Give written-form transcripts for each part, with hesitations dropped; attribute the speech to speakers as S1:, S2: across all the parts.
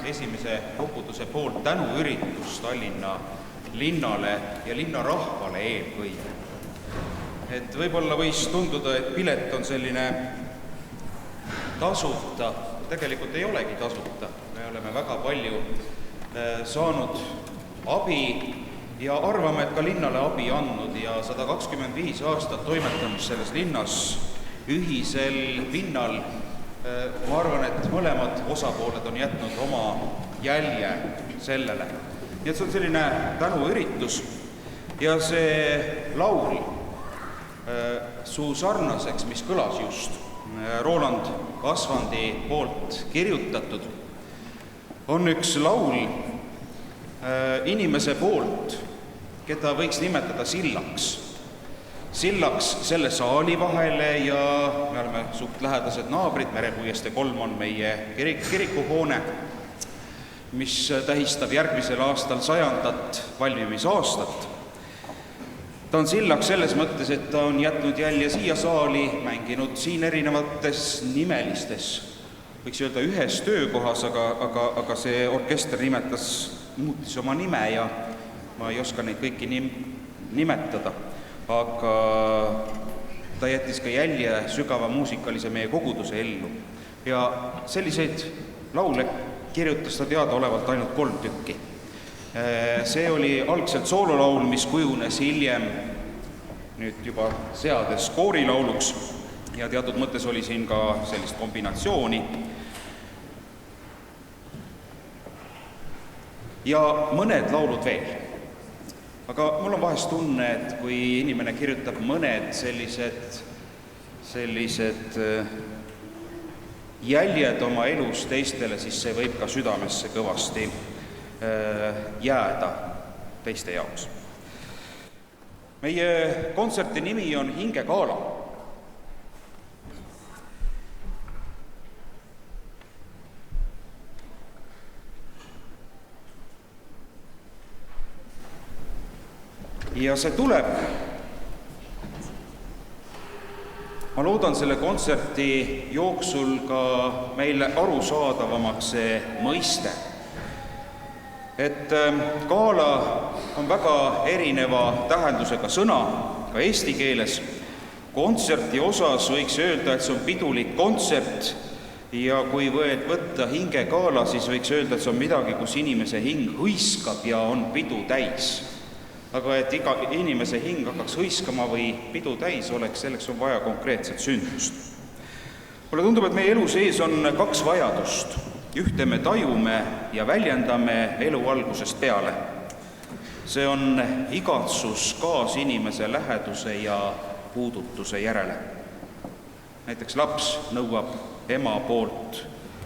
S1: esimese koguduse poolt tänuüritus Tallinna linnale ja linnarahvale eelkõige. Et võib-olla võis tunduda, et pilet on selline tasuta, tegelikult ei olegi tasuta. Me oleme väga palju saanud abi ja arvame, et ka linnale abi andnud ja 125 aastat toimetamist selles linnas ühisel pinnal. Ma arvan, et mõlemad osapooled on jätnud oma jälje sellele. Nii et see on selline tänuüritus ja see laul Suu sarnaseks, mis kõlas just, Roland Kasvandi poolt kirjutatud, on üks laul inimese poolt, keda võiks nimetada sillaks selle saali vahele ja me oleme suht lähedased naabrid, Merepuiestee 3 on meie kirikuhoone, mis tähistab järgmisel aastal 100. valmimisaastat. Ta on sillaks selles mõttes, et ta on jätnud jälje siia saali, mänginud siin erinevates nimelistes, võiks öelda ühes töökohas, aga see orkester muutis oma nime ja ma ei oska neid kõiki nimetada, aga ta jättis ka jälje sügava muusikalise meie koguduse ellu. Ja selliseid laule kirjutas ta teadaolevalt ainult 3 tükki. See oli algselt soololaul, mis kujunes hiljem nüüd juba seades koorilauluks ja teatud mõttes oli siin ka sellist kombinatsiooni. Ja mõned laulud veel. Aga mul on vahest tunne, et kui inimene kirjutab mõned sellised jäljed oma elus teistele, siis see võib ka südamesse kõvasti jääda teiste jaoks. Meie kontserti nimi on Hingegala. Ja see tuleb, ma loodan selle kontserti jooksul ka meile arusaadavamaks see mõiste. Et gaala on väga erineva tähendusega sõna, ka eesti keeles. Kontserti osas võiks öelda, et see on pidulik kontsert ja kui võtta hingegaala, siis võiks öelda, et see on midagi, kus inimese hing hõiskab ja on pidu täis. Aga et iga inimese hing hakkaks hõiskama või pidu täis oleks, selleks on vaja konkreetset sündmust. Mulle tundub, et meie elu sees on 2 vajadust. Ühte me tajume ja väljendame elu algusest peale. See on igatsus kaasinimese läheduse ja puudutuse järele. Näiteks laps nõuab ema poolt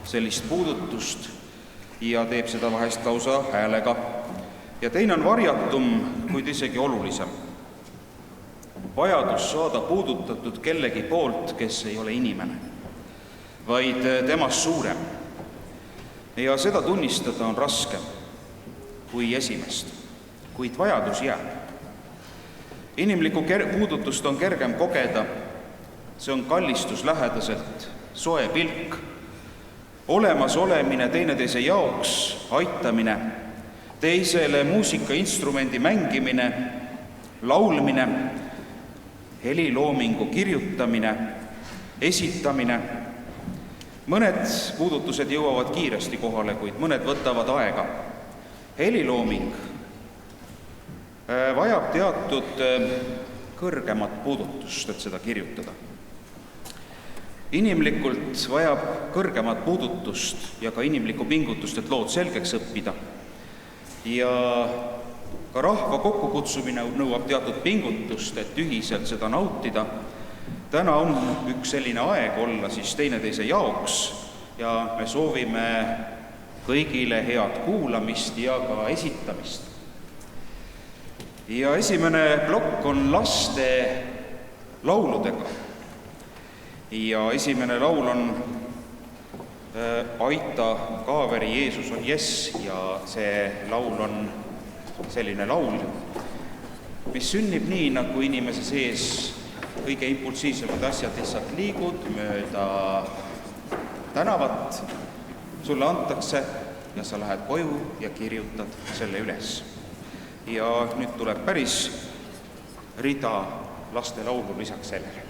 S1: sellist puudutust ja teeb seda vahest lausa häälega. Ja teine on varjatum, kuid isegi olulisem. Vajadus saada puudutatud kellegi poolt, kes ei ole inimene, vaid temast suurem. Ja seda tunnistada on raskem kui esimest, kuid vajadus jääb. Inimlikku puudutust on kergem kogeda, see on kallistus lähedaselt, soe pilk, olemas olemine teineteise jaoks, aitamine, teisele muusikainstrumendi mängimine, laulmine, heliloomingu kirjutamine, esitamine. Mõned puudutused jõuavad kiiresti kohale, kuid mõned võtavad aega. Helilooming vajab teatud kõrgemat puudutust, et seda kirjutada. Inimlikult vajab kõrgemat puudutust ja ka inimlikku pingutust, et lood selgeks õppida. Ja ka rahva kokkukutsumine nõuab teatud pingutust, et ühiselt seda nautida. Täna on üks selline aeg olla siis teineteise jaoks ja me soovime kõigile head kuulamist ja ka esitamist. Ja esimene plokk on laste lauludega. Ja esimene laul on Aita Kaaveri Jeesus on jess ja see laul on selline laul, mis sünnib nii, nagu inimese sees kõige impulsiivsemad asjad lihtsalt liigud mööda tänavat, sulle antakse ja sa lähed koju ja kirjutad selle üles. Ja nüüd tuleb päris rida lastelaulu lisaks sellele.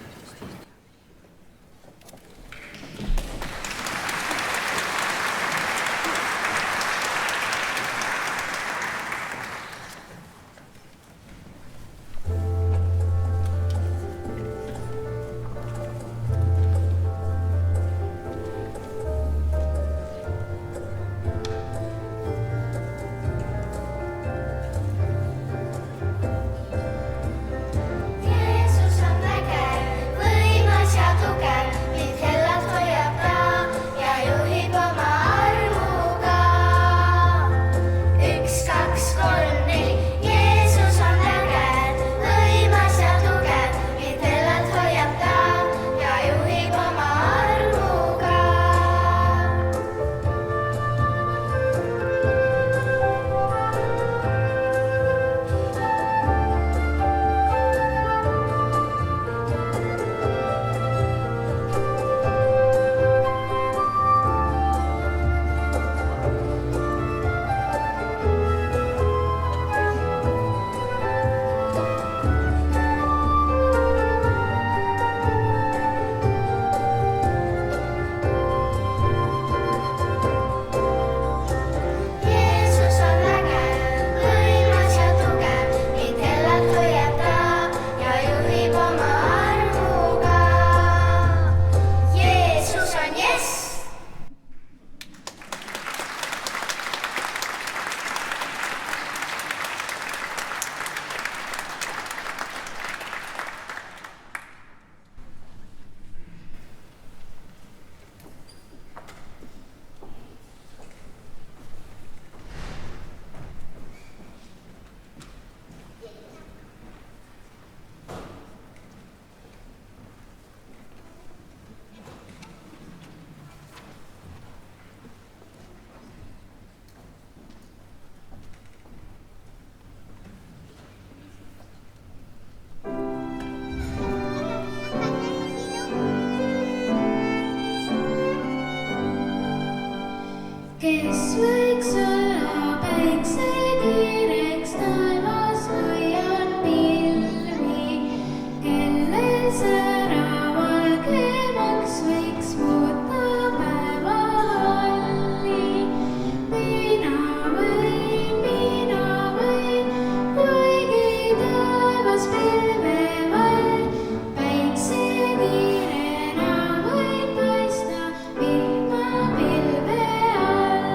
S2: Kes võiks olla päiksekiireks taevas hoian pilvi, kellel säraval keemaks võiks muuta päeva halli. Mina võin, kuigi taevas pilvevall, päiksekiirena võin paista ilma pilve all.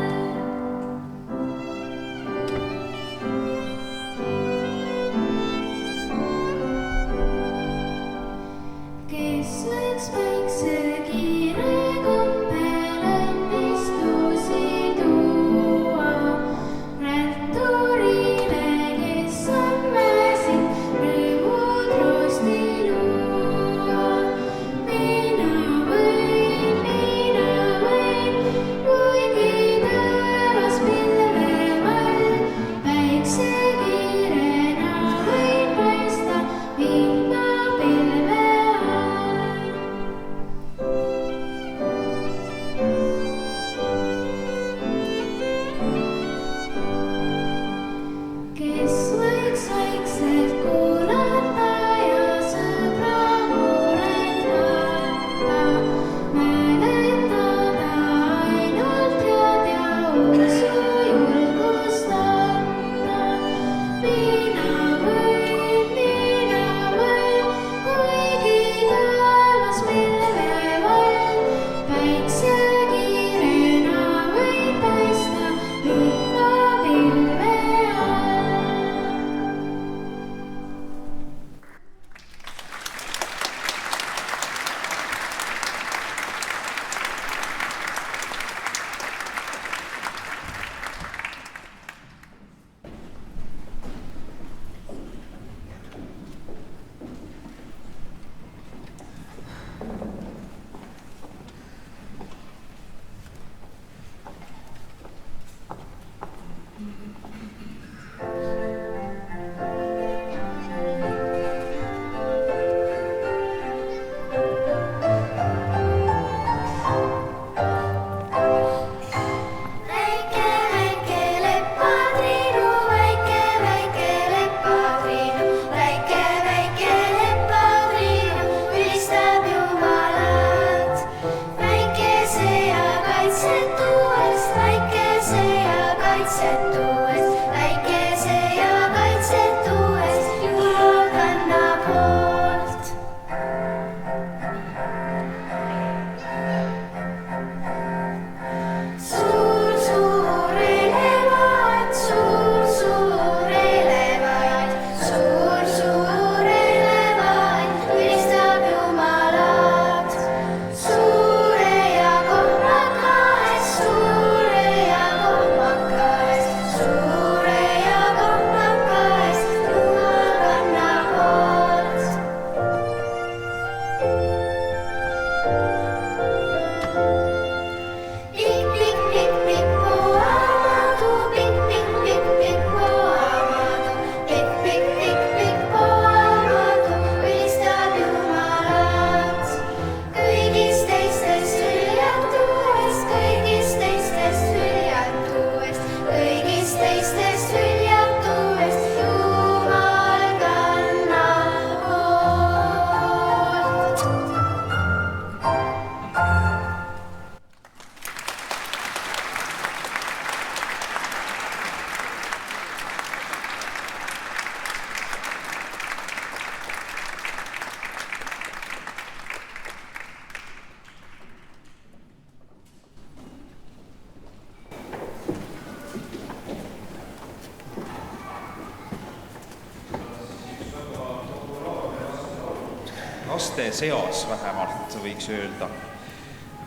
S1: laste seas vähemalt, võiks öelda.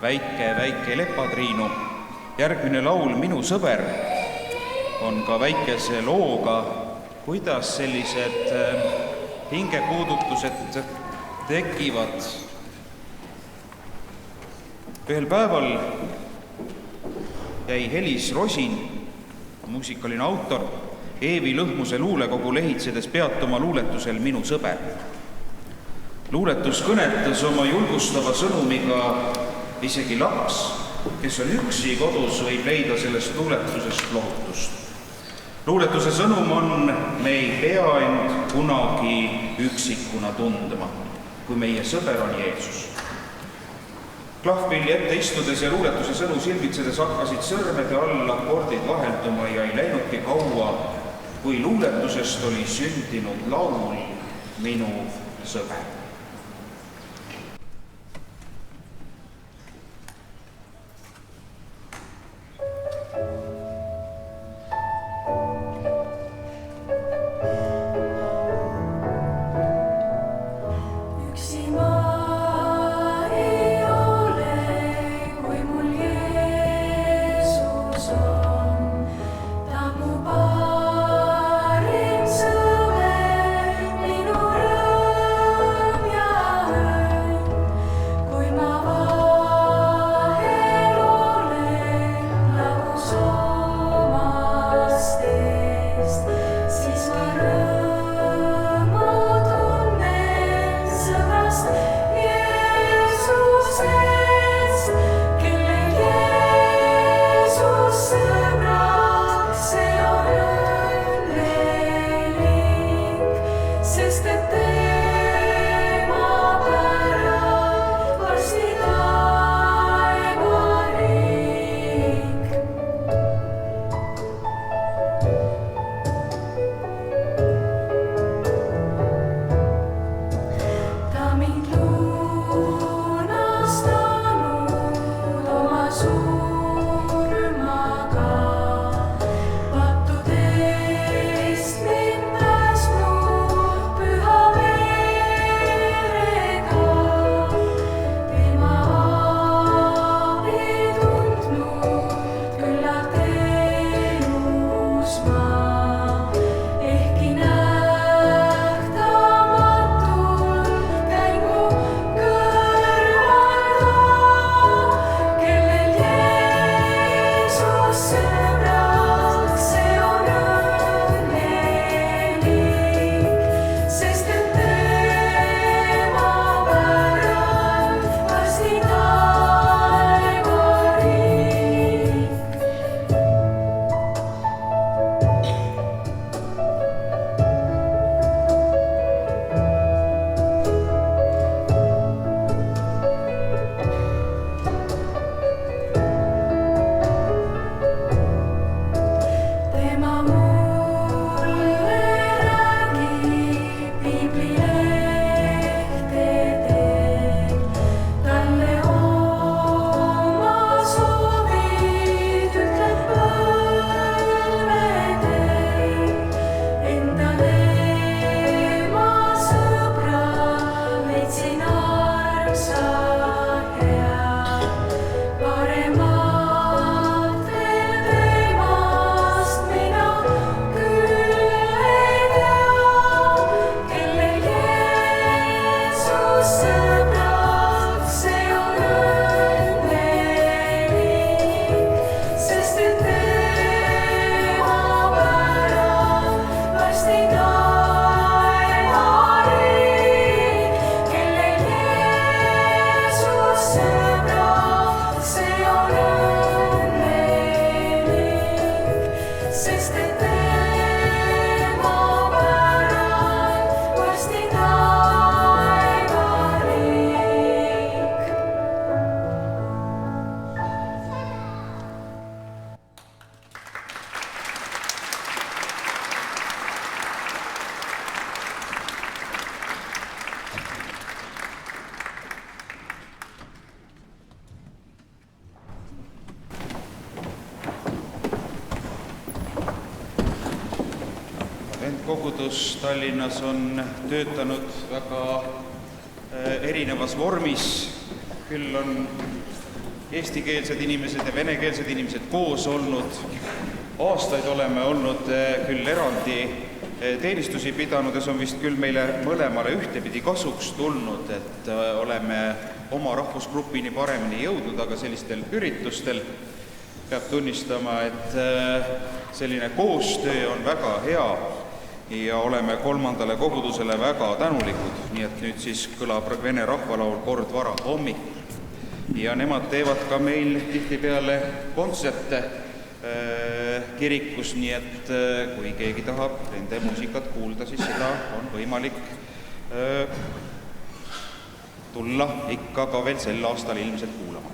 S1: väike Lepatriinu. Järgmine laul Minu sõber on ka väikese looga, kuidas sellised hingepuudutused tekivad. Ühel päeval jäi Helis Rosin, muusikaline autor, Eevi Lõhmuse luulekogu lehitsedes peatuma luuletusel Minu sõber. Luuletus kõnetas oma julgustava sõnumiga isegi laps, kes on üksi kodus, võib leida sellest luuletusest lohutust. Luuletuse sõnum on: me ei pea end kunagi üksikuna tundma, kui meie sõber on Jeesus. Klahvpilli ette istudes ja luuletuse sõnu silmitsedes hakkasid sõrmede all akordid vahelduma ja ei läinudki kaua, kui luuletusest oli sündinud laul Minu sõber. Kogudus Tallinnas on töötanud väga erinevas vormis, küll on eestikeelsed inimesed ja venekeelsed inimesed koos olnud. Aastaid oleme olnud küll eraldi teenistusi pidanud ja see on vist küll meile mõlemale ühtepidi kasuks tulnud, et oleme oma rahvusgrupini paremini jõudnud, aga sellistel üritustel peab tunnistama, et selline koostöö on väga hea ja oleme kolmandale kogudusele väga tänulikud, nii et nüüd siis kõlab vene rahvalaul Kord varahommikul ja nemad teevad ka meil tihtipeale kontserte kirikus, nii et kui keegi tahab nende muusikat kuulda, siis seda on võimalik tulla ikka ka veel sel aastal ilmselt kuulama.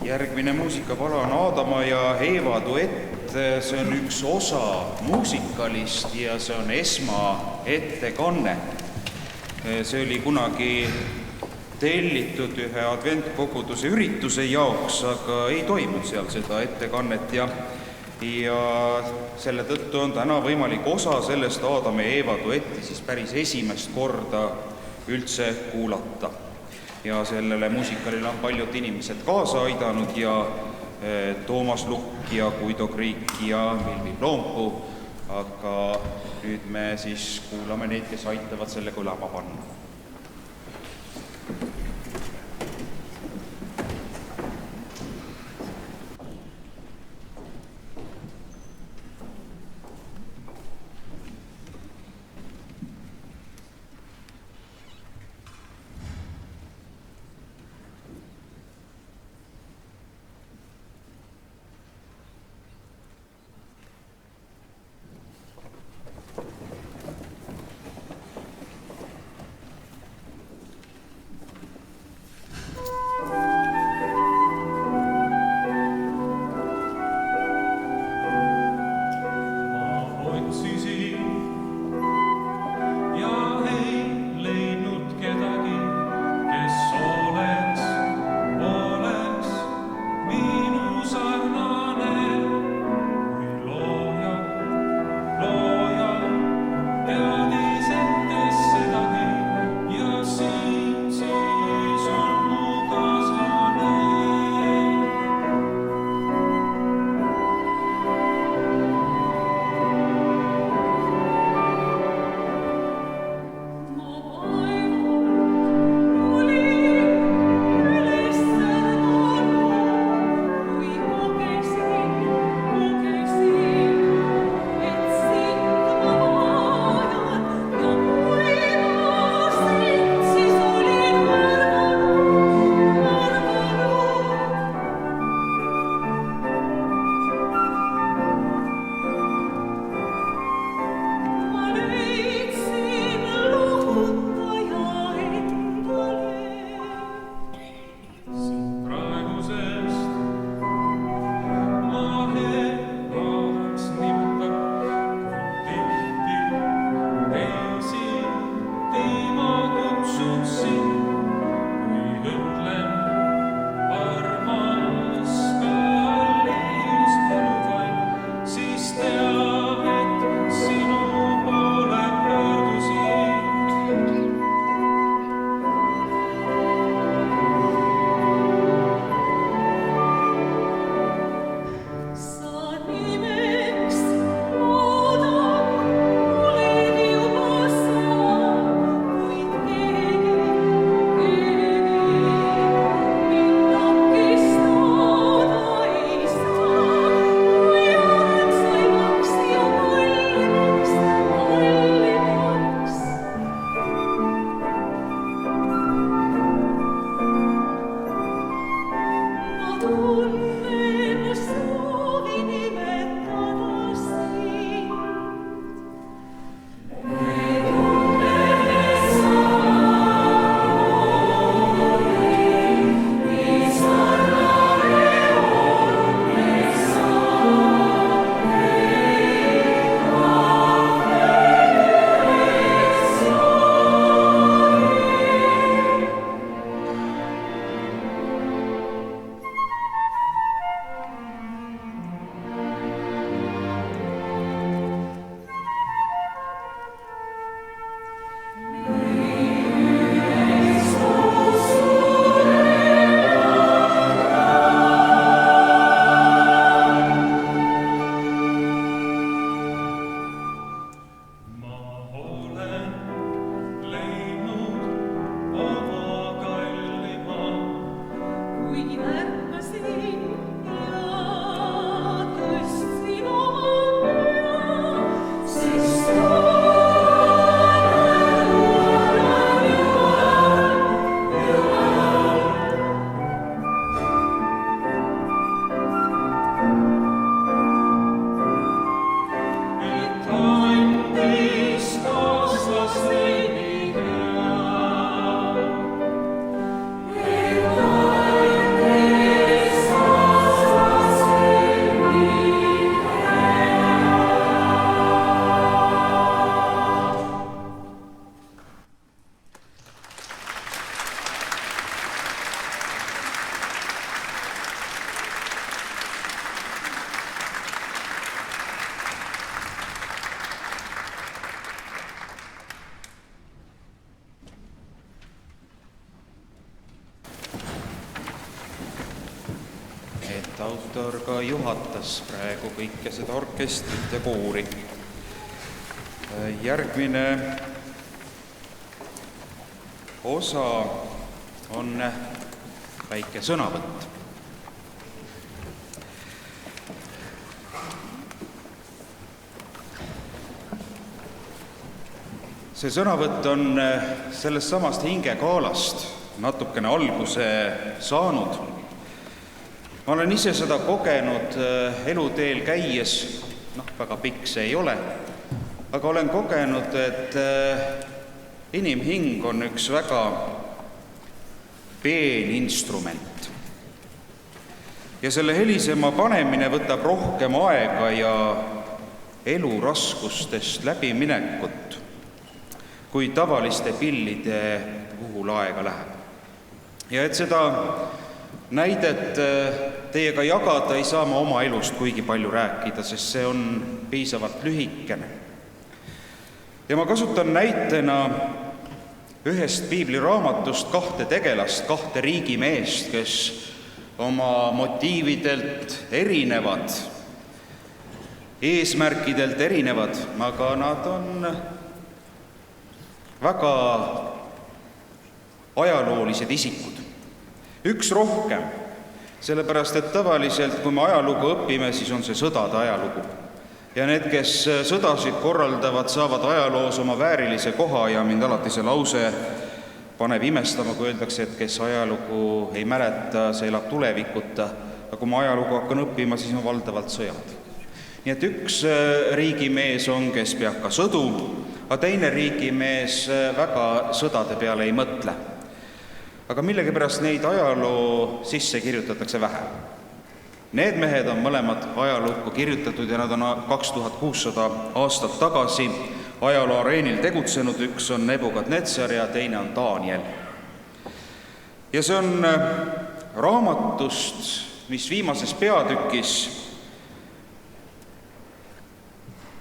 S1: Järgmine muusikapala on Aadama ja Eeva duett, see on üks osa muusikalist ja see on esmaettekanne. See oli kunagi tellitud ühe adventkoguduse ürituse jaoks, aga ei toimunud seal seda ettekannet ja ja selle tõttu on täna võimalik osa sellest Aadam ja Eeva duetti siis päris esimest korda üldse kuulata. Ja sellele muusikalile on paljud inimesed kaasa aidanud ja Toomas Lukk ja Guido Kriik ja Milvi Ploompuu, aga nüüd me siis kuulame neid, kes aitavad selle kõlama panna. autor ka juhatas praegu kõike seda orkestrit ja koori. Järgmine osa on väike sõnavõtt. See sõnavõtt on sellest samast hingekaalast natukene alguse saanud. Ma olen ise seda kogenud eluteel käies, väga pikk see ei ole, aga olen kogenud, et inimhing on üks väga peen instrument. Ja selle helisema panemine võtab rohkem aega ja elu raskustest läbiminekut, kui tavaliste pillide puhul aega läheb. Ja et seda näidet teiega jagada, ei saa ma oma elust kuigi palju rääkida, sest see on piisavalt lühikene. Ja ma kasutan näitena ühest piibliraamatust 2 tegelast, 2 riigimeest, kes oma motiividelt erinevad, eesmärkidelt erinevad, aga nad on väga ajaloolised isikud. Üks rohkem, sellepärast et tavaliselt, kui me ajalugu õpime, siis on see sõdade ajalugu. Ja need, kes sõdasid korraldavad, saavad ajaloos oma väärilise koha ja mind alati see lause paneb imestama, kui öeldakse, et kes ajalugu ei mäleta, see elab tulevikuta. Aga kui ma ajalugu hakkan õppima, siis on valdavalt sõjad. Nii et üks riigimees on, kes peab ka sõdu, aga teine riigimees väga sõdade peale ei mõtle. Aga millegipärast neid ajaloo sisse kirjutatakse vähe. Need mehed on mõlemad ajalukku kirjutatud ja nad on 2600 aastat tagasi ajaloo areenil tegutsenud. Üks on Nebukadnetsar ja teine on Daniel. Ja see on raamatust, mis viimases peatükis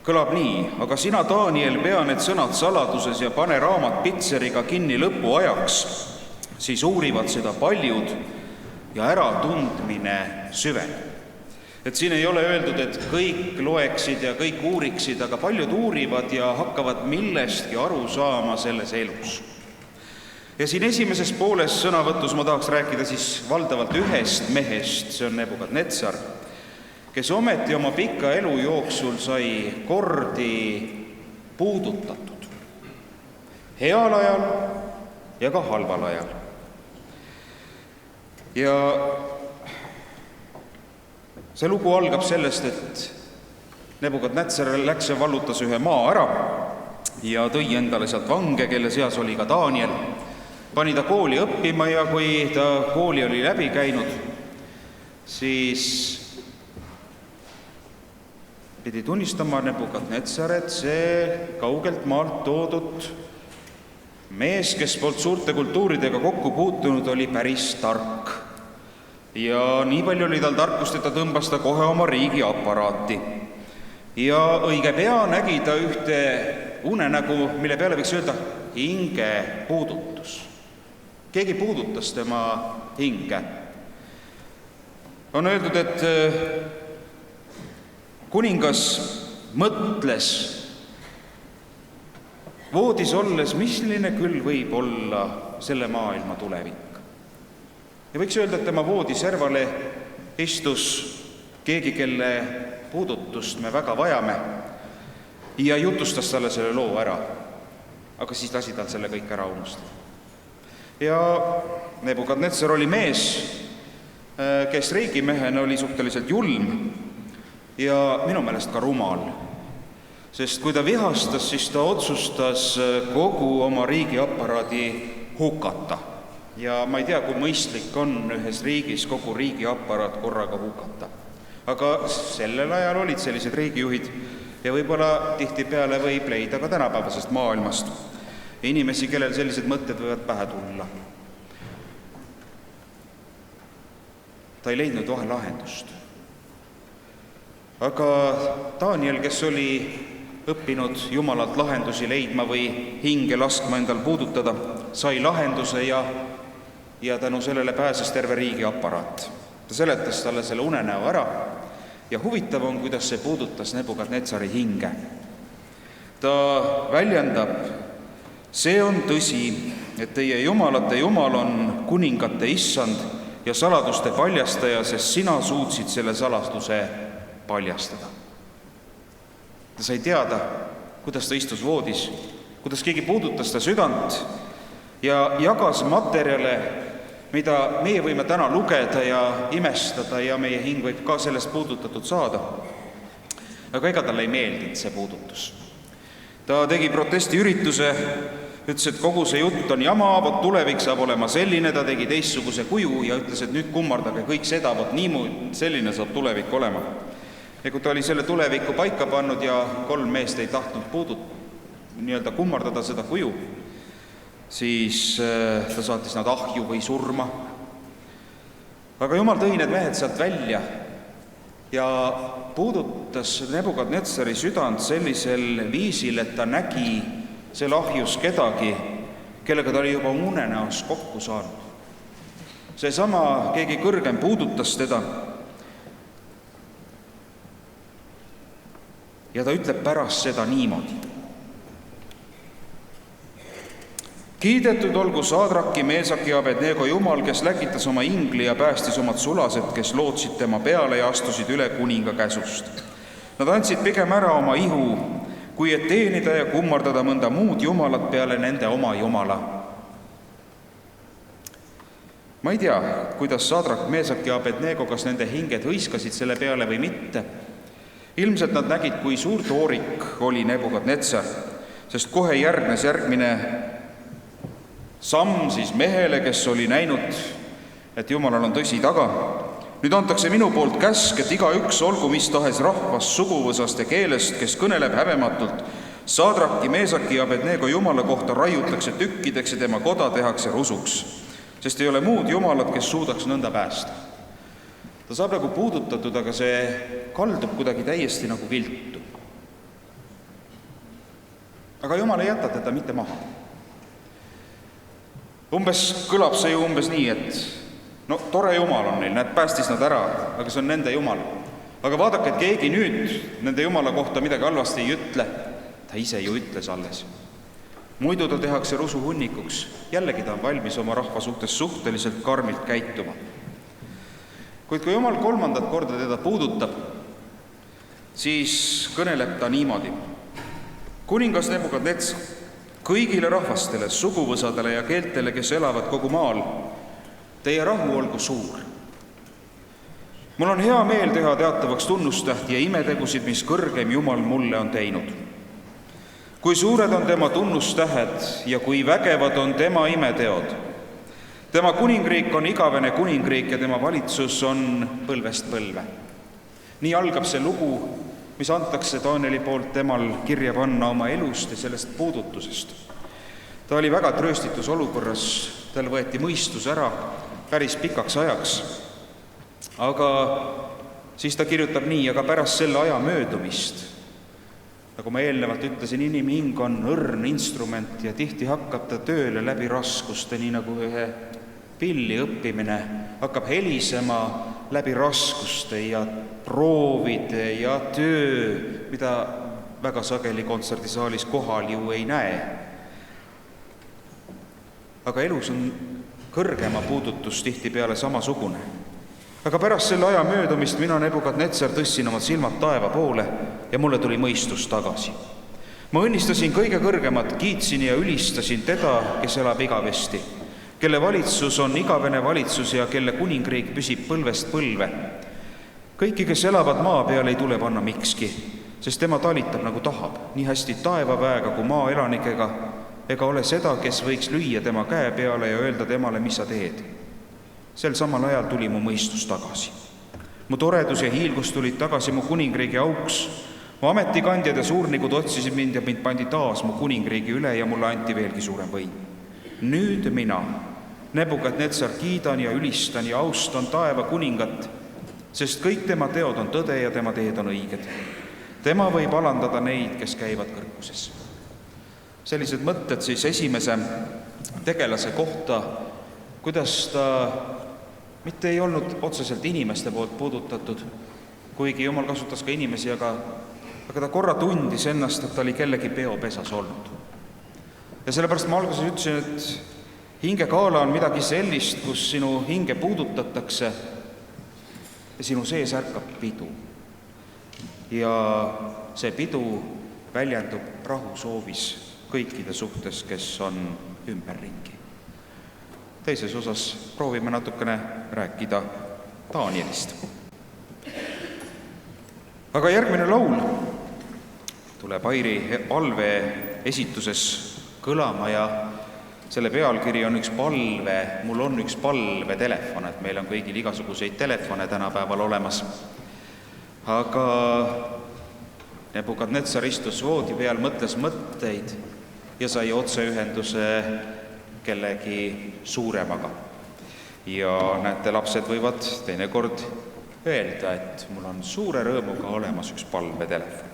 S1: kõlab nii: aga sina, Daniel, pea need sõnad saladuses ja pane raamat pitseriga kinni lõpuajaks, siis uurivad seda paljud ja äratundmine süveneb. Et siin ei ole öeldud, et kõik loeksid ja kõik uuriksid, aga paljud uurivad ja hakkavad millestki aru saama selles elus. Ja siin esimeses pooles sõnavõtus ma tahaks rääkida siis valdavalt ühest mehest, see on Nebukadnetsar, kes ometi oma pika elu jooksul sai kordi puudutatud. Heal ajal ja ka halval ajal. Ja see lugu algab sellest, et Nebukadnetsar läks ja vallutas ühe maa ära ja tõi endale sealt vange, kelle seas oli ka Daniel. Pani ta kooli õppima ja kui ta kooli oli läbi käinud, siis pidi tunnistama Nebukadnetsar, et see kaugelt maalt toodud mees, kes polnud suurte kultuuridega kokku puutunud, oli päris tark. Ja nii palju oli tal tarkust, et ta tõmbas ta kohe oma riigi aparaati. Ja õige pea nägi ta ühte unenägu, mille peale võiks öelda hinge puudutus. Keegi puudutas tema hinge. On öeldud, et kuningas mõtles voodis olles, milline küll võib olla selle maailma tulevik. Ja võiks öelda, et tema voodi servale istus keegi, kelle puudutust me väga vajame ja jutustas talle selle loo ära. Aga siis lasi tal selle kõik ära unustada. Ja Nebukadnetsar oli mees, kes riigimehena oli suhteliselt julm ja minu meelest ka rumal. Sest kui ta vihastas, siis ta otsustas kogu oma riigiaparaadi hukata. Ja ma ei tea, kui mõistlik on ühes riigis kogu riigiaparaat korraga hukata. Aga sellel ajal olid sellised riigijuhid ja võib-olla tihtipeale võib leida ka tänapäevasest maailmast inimesi, kellel sellised mõtted võivad pähe tulla. Ta ei leidnud vahel lahendust. Aga Daniel, kes oli õppinud Jumalalt lahendusi leidma või hinge laskma endal puudutada, sai lahenduse ja tänu sellele pääses terve riigi aparaat. ta seletas talle selle unenäo ära ja huvitav on, kuidas see puudutas Nebukadnetsari hinge. Ta väljendab, see on tõsi, et teie jumalate Jumal on kuningate issand ja saladuste paljastaja, sest sina suutsid selle saladuse paljastada. Ta sai teada, kuidas ta istus voodis, kuidas keegi puudutas ta südant ja jagas materjale, mida meie võime täna lugeda ja imestada ja meie hing võib ka sellest puudutatud saada. Aga ega talle ei meeldinud see puudutus. Ta tegi protestiürituse, ütles, et kogu see jutt on jama, vot tulevik saab olema selline, ta tegi teistsuguse kuju ja ütles, et nüüd kummardage kõik seda, vot selline saab tulevik olema. Ja kui ta oli selle tuleviku paika pannud ja 3 meest ei tahtnud kummardada seda kuju, siis ta saatis nad ahju või surma. Aga Jumal tõi need mehed sealt välja ja puudutas Nebukadnetsari südant sellisel viisil, et ta nägi seal ahjus kedagi, kellega ta oli juba unenäos kokku saanud. Seesama keegi kõrgem puudutas teda ja ta ütleb pärast seda niimoodi. Kiidetud olgu Saadraki, Meesaki ja Abednego Jumal, kes läkitas oma ingli ja päästis omad sulased, kes lootsid tema peale ja astusid üle kuninga käsust. Nad andsid pigem ära oma ihu, kui et teenida ja kummardada mõnda muud jumalat peale nende oma jumala. Ma ei tea, kuidas Saadrak, Meesak ja Abednego, kas nende hinged hõiskasid selle peale või mitte. Ilmselt nad nägid, kui suur toorik oli Nebukadnetsar, sest kohe järgnes järgmine samm siis mehele, kes oli näinud, et Jumalal on tõsi taga. Nüüd antakse minu poolt käsk, et igaüks olgu mis tahes rahvast, suguvõsast ja keelest, kes kõneleb häbematult, Saadraki, Meesaki ja Abednego Jumala kohta raiutakse tükkideks ja tema koda tehakse rusuks, sest ei ole muud Jumalat, kes suudaks nõnda päästa. Ta saab nagu puudutatud, aga see kaldub kuidagi täiesti nagu viltu. Aga Jumal ei jäta teda mitte maha. Kõlab see ju umbes nii, et tore Jumal on neil, näed, päästis nad ära, aga see on nende Jumal. Aga vaadake, et keegi nüüd nende Jumala kohta midagi halvasti ei ütle, ta ise ju ütles alles. Muidu ta tehakse rusu hunnikuks, jällegi ta on valmis oma rahva suhtes suhteliselt karmilt käituma. Kuid kui Jumal 3. korda teda puudutab, siis kõneleb ta niimoodi. Kuningas Nebukadnetsar, kõigile rahvastele, suguvõsadele ja keeltele, kes elavad kogu maal, teie rahu olgu suur. Mul on hea meel teha teatavaks tunnustähti ja imetegusid, mis kõrgem Jumal mulle on teinud. Kui suured on tema tunnustähed ja kui vägevad on tema imeteod. Tema kuningriik on igavene kuningriik ja tema valitsus on põlvest põlve. Nii algab see lugu, mis antakse Danieli poolt temal kirja panna oma elust ja sellest puudutusest. Ta oli väga trööstitus olukorras, tal võeti mõistus ära päris pikaks ajaks. Aga siis ta kirjutab nii, aga pärast selle aja möödumist, nagu ma eelnevalt ütlesin, inimhing on õrn instrument ja tihti hakkab ta tööle läbi raskuste, nii nagu ühe pilli õppimine hakkab helisema läbi raskuste ja proovide ja töö, mida väga sageli kontserdisaalis kohal ju ei näe. Aga elus on kõrgema puudutus tihtipeale samasugune. Aga pärast selle aja möödumist mina, Nebukadnetsar, tõstsin oma silmad taeva poole ja mulle tuli mõistus tagasi. Ma õnnistasin kõige kõrgemat, kiitsin ja ülistasin teda, kes elab igavesti, kelle valitsus on igavene valitsus ja kelle kuningriik püsib põlvest põlve. Kõiki, kes elavad maa peal, ei tule panna mikski, sest tema talitab nagu tahab, nii hästi taevaväega kui maa elanikega, ega ole seda, kes võiks lüüa tema käe peale ja öelda temale, mis sa teed. Sel samal ajal tuli mu mõistus tagasi. Mu toredus ja hiilgus tulid tagasi mu kuningriigi auks. Mu ametikandjad ja suurnikud otsisid mind ja mind pandi taas mu kuningriigi üle ja mulle anti veelgi suurem võim. Nüüd mina, Nebukadnetsar, kiidan ja ülistan ja austan taeva kuningat, sest kõik tema teod on tõde ja tema teed on õiged. Tema võib alandada neid, kes käivad kõrguses. Sellised mõtted siis esimese tegelase kohta, kuidas ta mitte ei olnud otseselt inimeste poolt puudutatud, kuigi Jumal kasutas ka inimesi, aga ta korra tundis ennast, et ta oli kellegi peopesas olnud. Ja sellepärast ma alguses ütlesin, et hingekaala on midagi sellist, kus sinu hinge puudutatakse ja sinu sees ärkab pidu. Ja see pidu väljendub rahusoovis kõikide suhtes, kes on ümberringi. Teises osas proovime natukene rääkida Danielist. Aga järgmine laul tuleb Airi Alve esituses kõlama ja selle pealkiri on mul on üks palvetelefon, et meil on kõigil igasuguseid telefone tänapäeval olemas. Aga Nebukadnetsar istus voodi peal, mõtles mõtteid ja sai otseühenduse kellegi suuremaga. Ja näete, lapsed võivad teinekord öelda, et mul on suure rõõmuga olemas üks palvetelefon.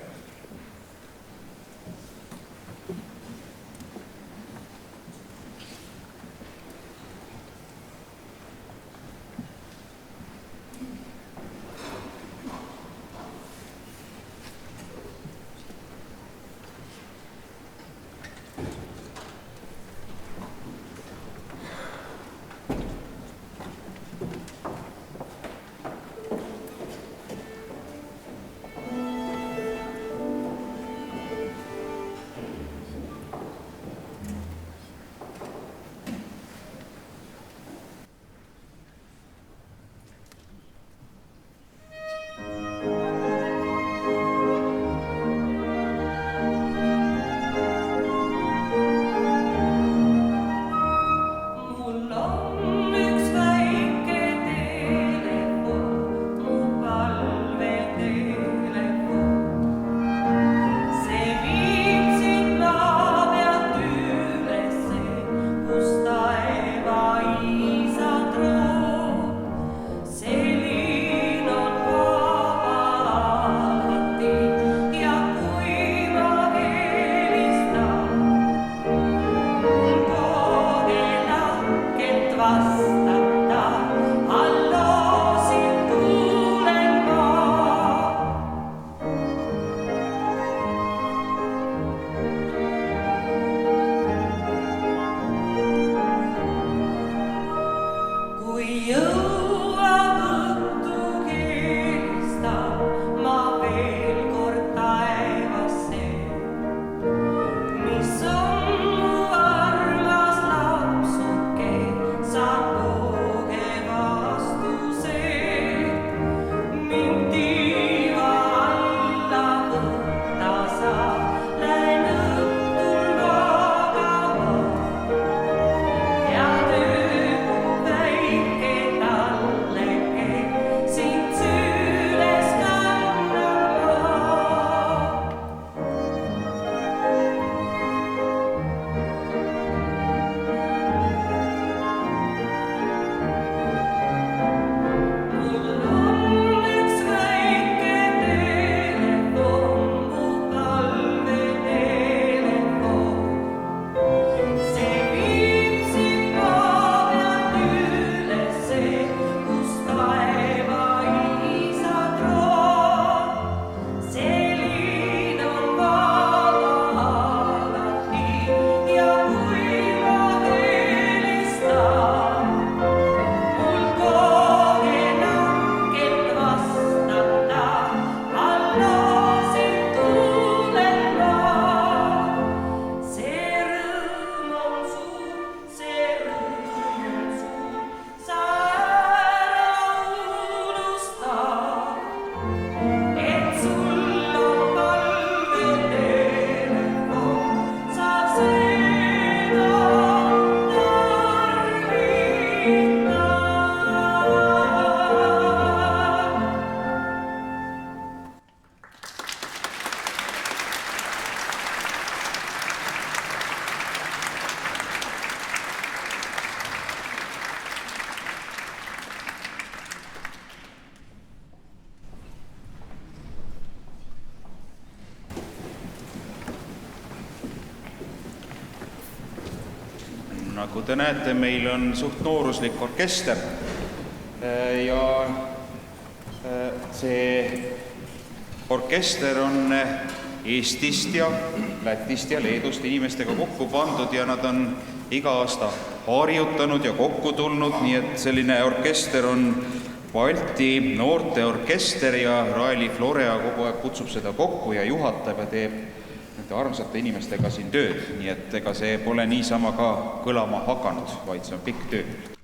S1: Nagu te näete, meil on suht nooruslik orkester ja see orkester on Eestist ja Lätist ja Leedust inimestega kokku pandud ja nad on iga aasta harjutanud ja kokku tulnud, nii et selline orkester on Balti noorteorkester ja Raeli Florea kogu aeg kutsub seda kokku ja juhatab ja teeb nende armsate inimestega siin tööd, nii et ega see pole niisama ka kõlama hakanud, vaid see on pikk töö.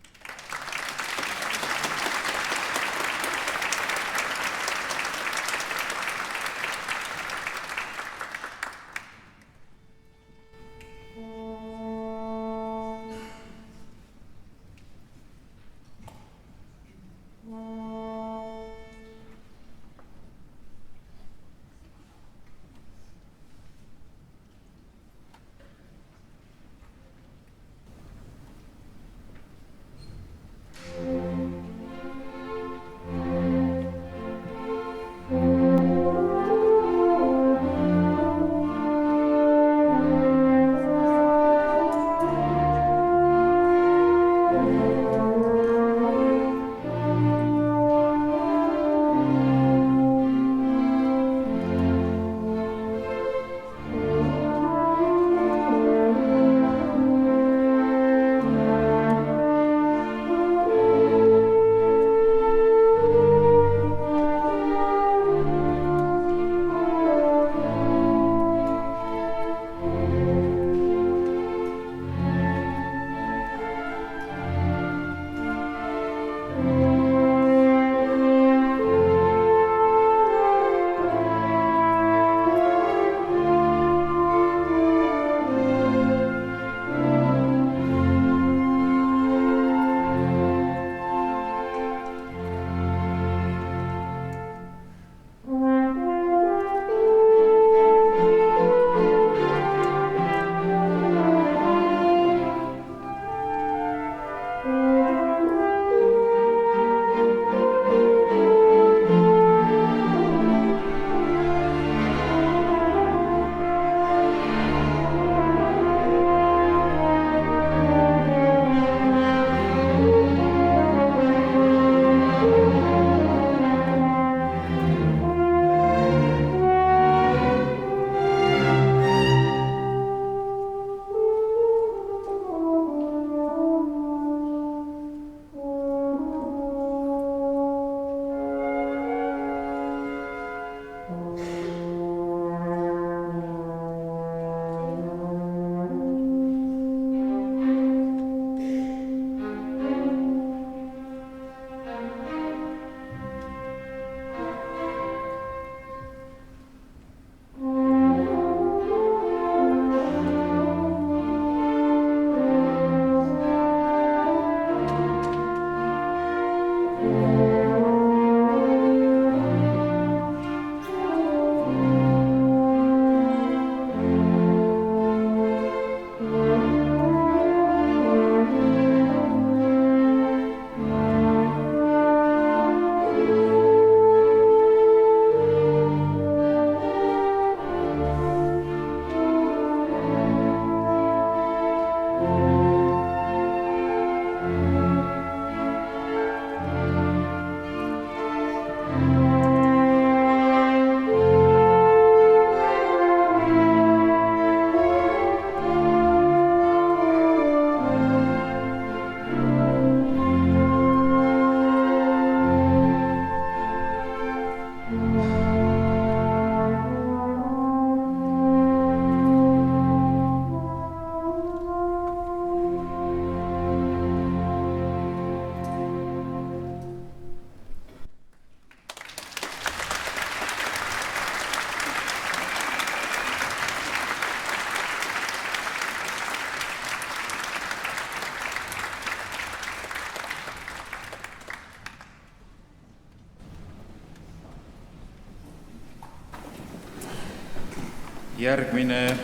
S1: Järgmine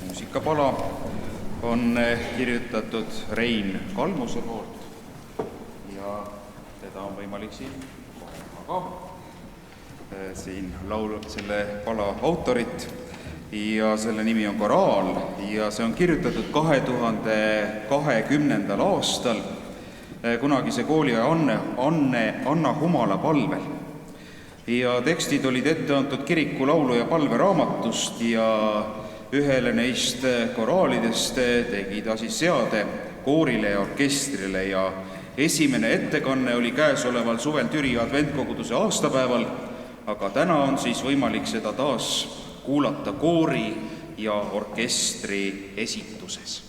S1: muusikapala on kirjutatud Rein Kalmuse poolt ja teda on võimalik siin kohe siin laulu selle pala autorit ja selle nimi on Koraal ja see on kirjutatud 2020. aastal kunagise kooliaja Anna Humala palvel. Ja tekstid olid ette antud kiriku laulu- ja palveraamatust ja ühele neist koraalidest tegi ta siis seade koorile ja orkestrile ja esimene ettekanne oli käesoleval suvel Türi adventkoguduse aastapäeval, aga täna on siis võimalik seda taas kuulata koori ja orkestri esituses.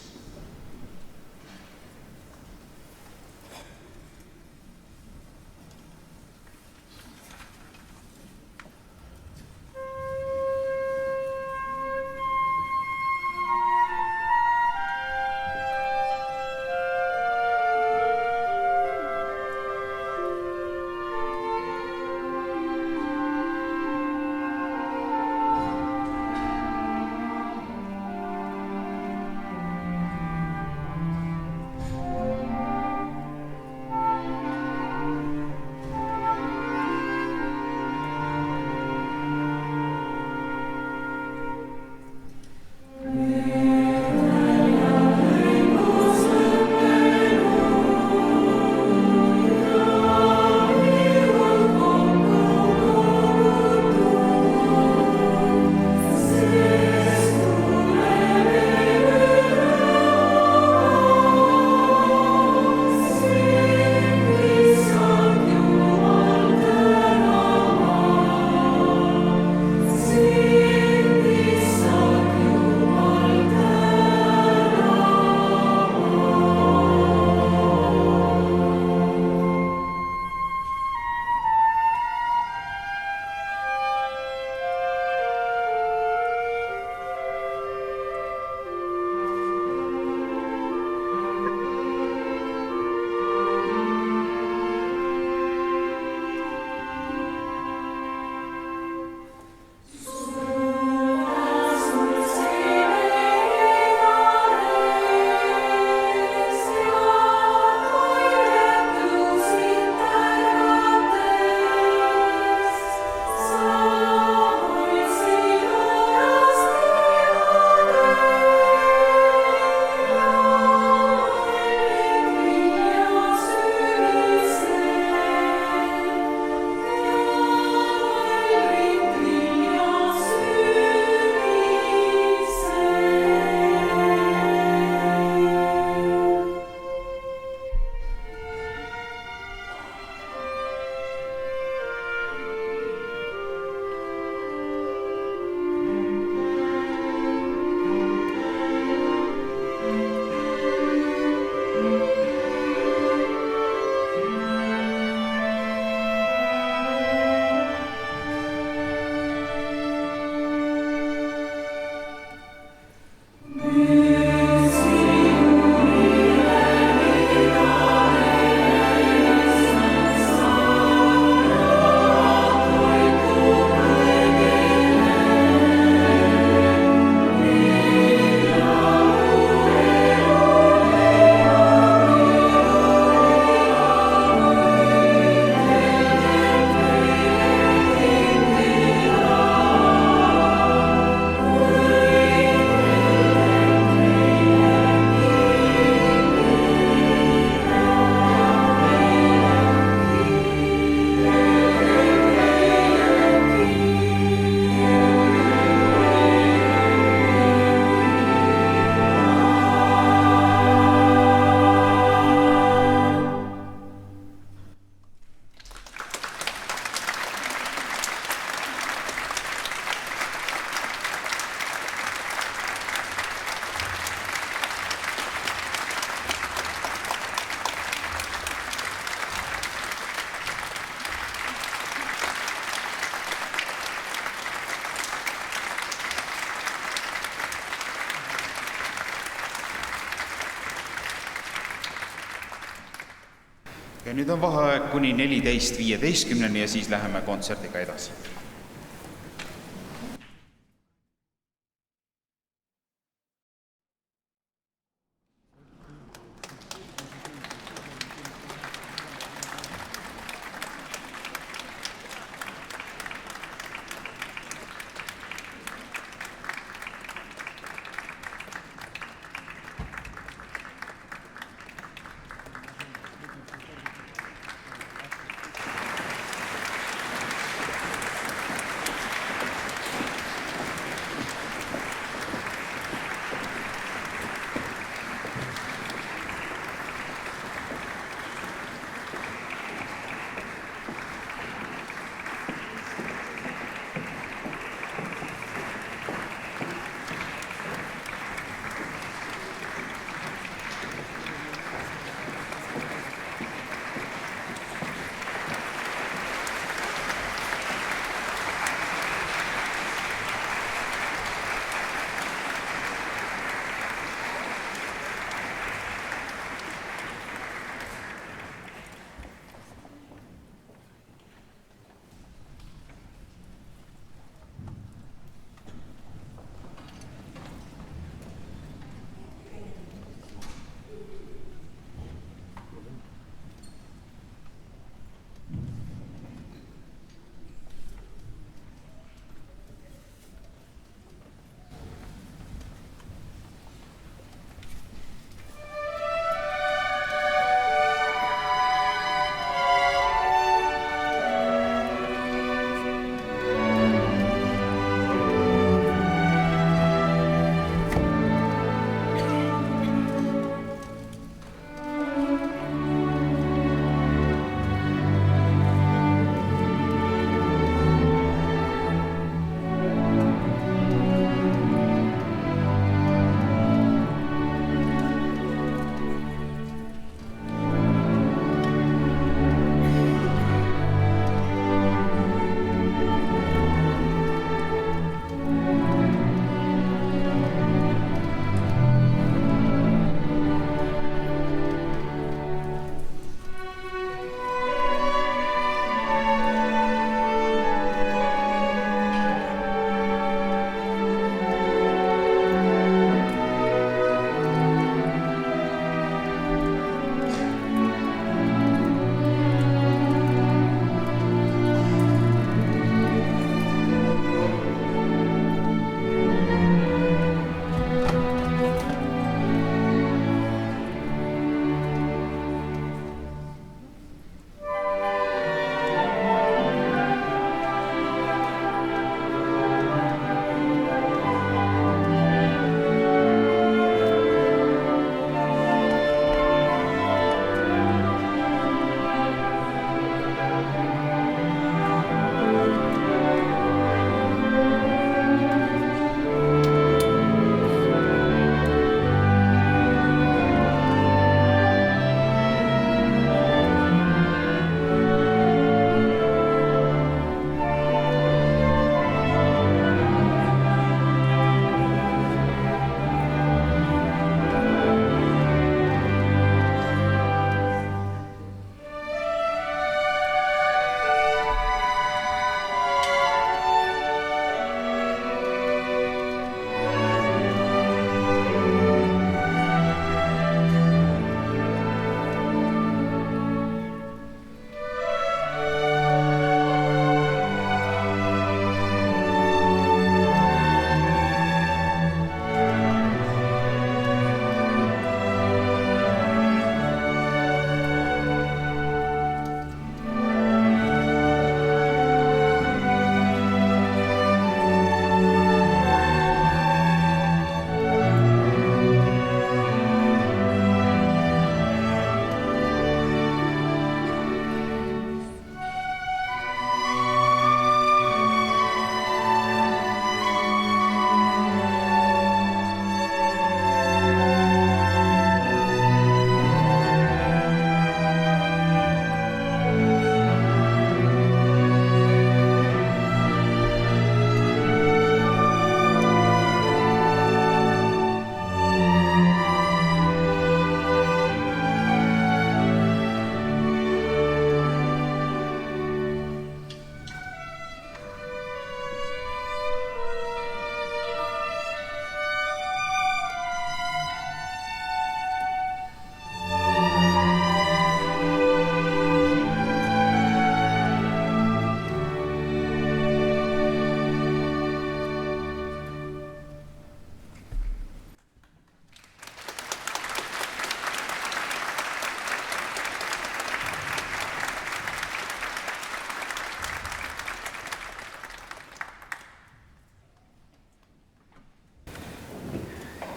S1: Ja nüüd on vaheaeg kuni 14:15 ja siis läheme kontserdiga edasi.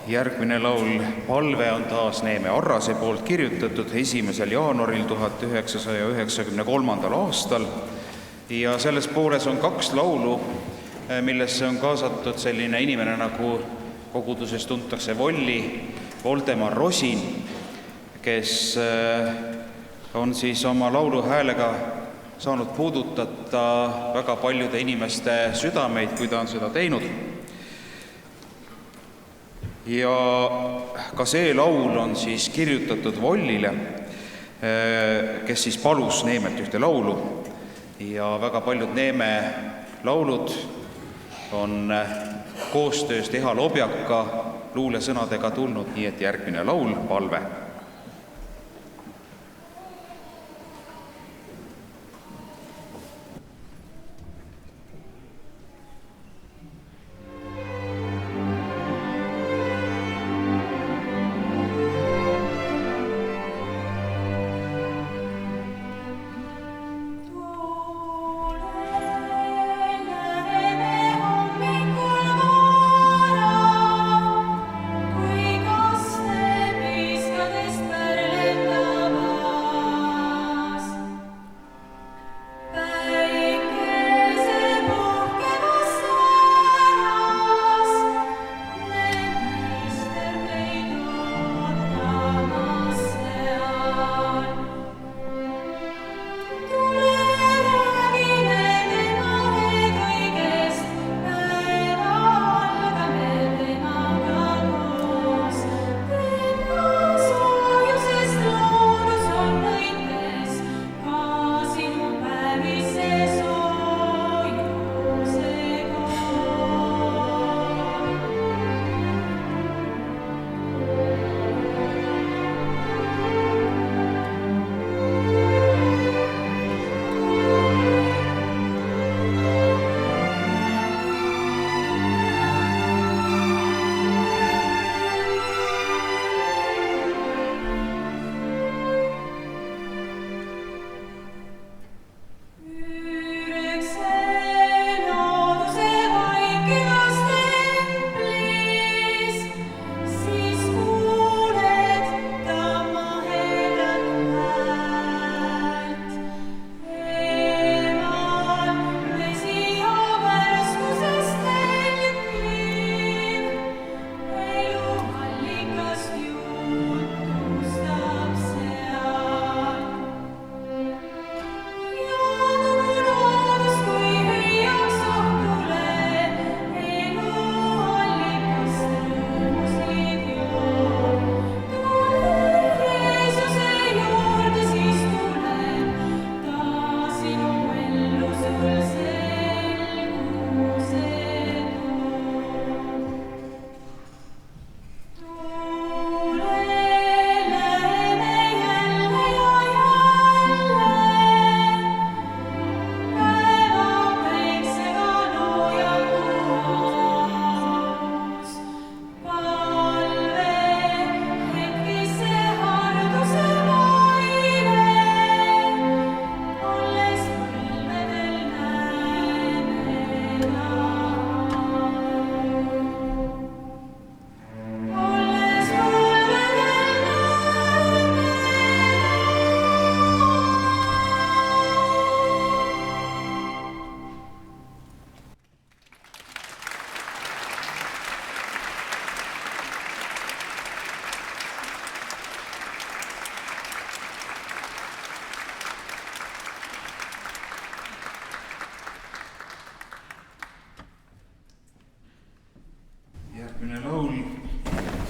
S1: järgmine laul Palve on taas Neeme Arrase poolt kirjutatud 1. jaanuaril 1993. aastal ja selles pooles on 2 laulu, millesse on kaasatud selline inimene nagu koguduses tuntakse Voldemar Rosin, kes on siis oma laulu häälega saanud puudutada väga paljude inimeste südameid, kui ta on seda teinud. Ja ka see laul on siis kirjutatud Vollile, kes siis palus Neemelt ühte laulu ja väga paljud Neeme laulud on koostöös Teha Lobjaka luulesõnadega tulnud, nii et järgmine laul, Palve.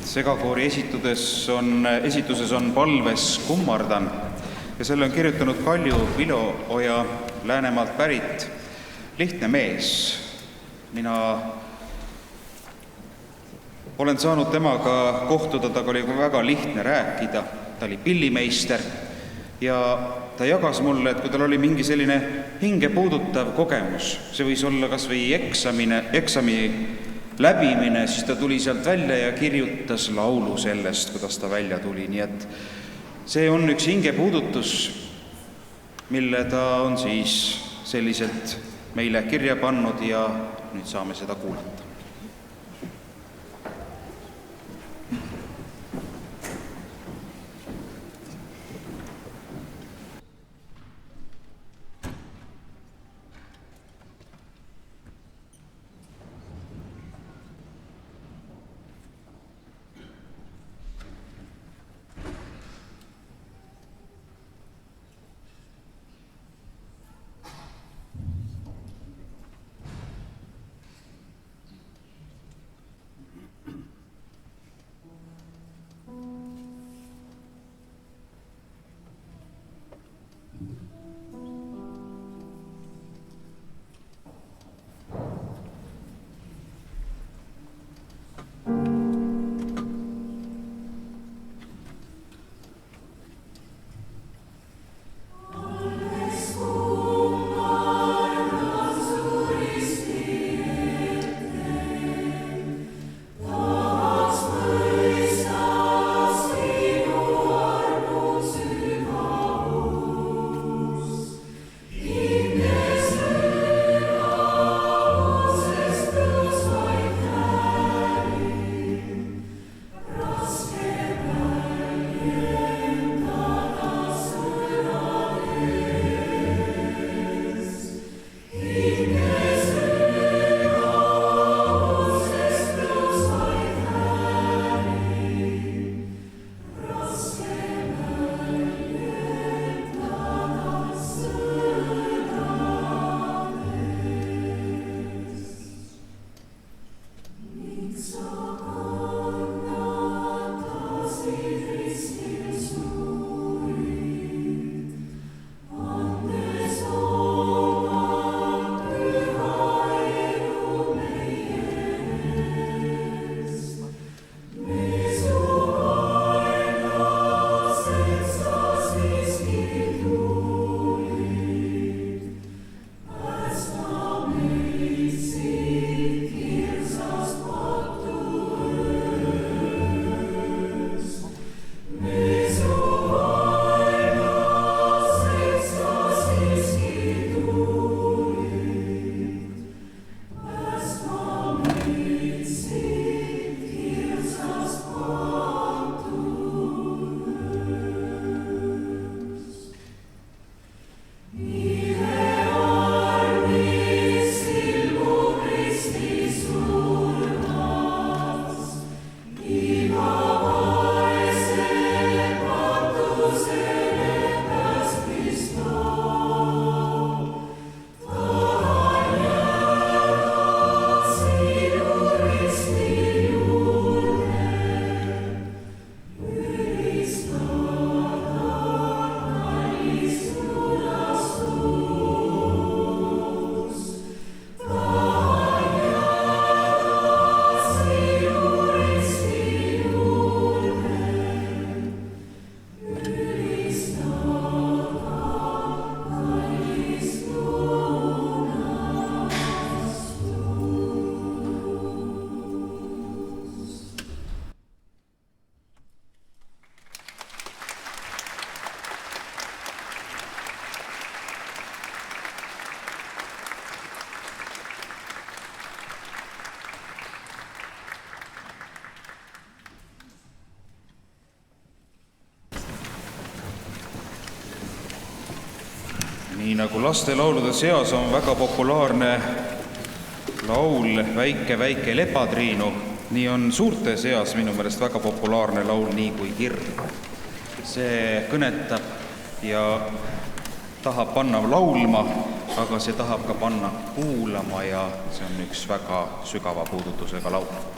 S1: Segakoori esituses on Palves kummardan ja selle on kirjutanud Kalju Vilooja, Läänemaalt pärit lihtne mees. Mina olen saanud temaga kohtuda, ta oli väga lihtne rääkida, ta oli pillimeister ja ta jagas mulle, et kui tal oli mingi selline hinge puudutav kogemus, see võis olla kas või eksami läbimine, siis ta tuli sealt välja ja kirjutas laulu sellest, kuidas ta välja tuli. Nii et see on üks hingepuudutus, mille ta on siis selliselt meile kirja pannud ja nüüd saame seda kuulata. nii nagu lastelaulude seas on väga populaarne laul Väike lepatriinu, nii on suurte seas minu meelest väga populaarne laul Nii kui hirm. See kõnetab ja tahab panna laulma, aga see tahab ka panna kuulama ja see on üks väga sügava puudutusega laul.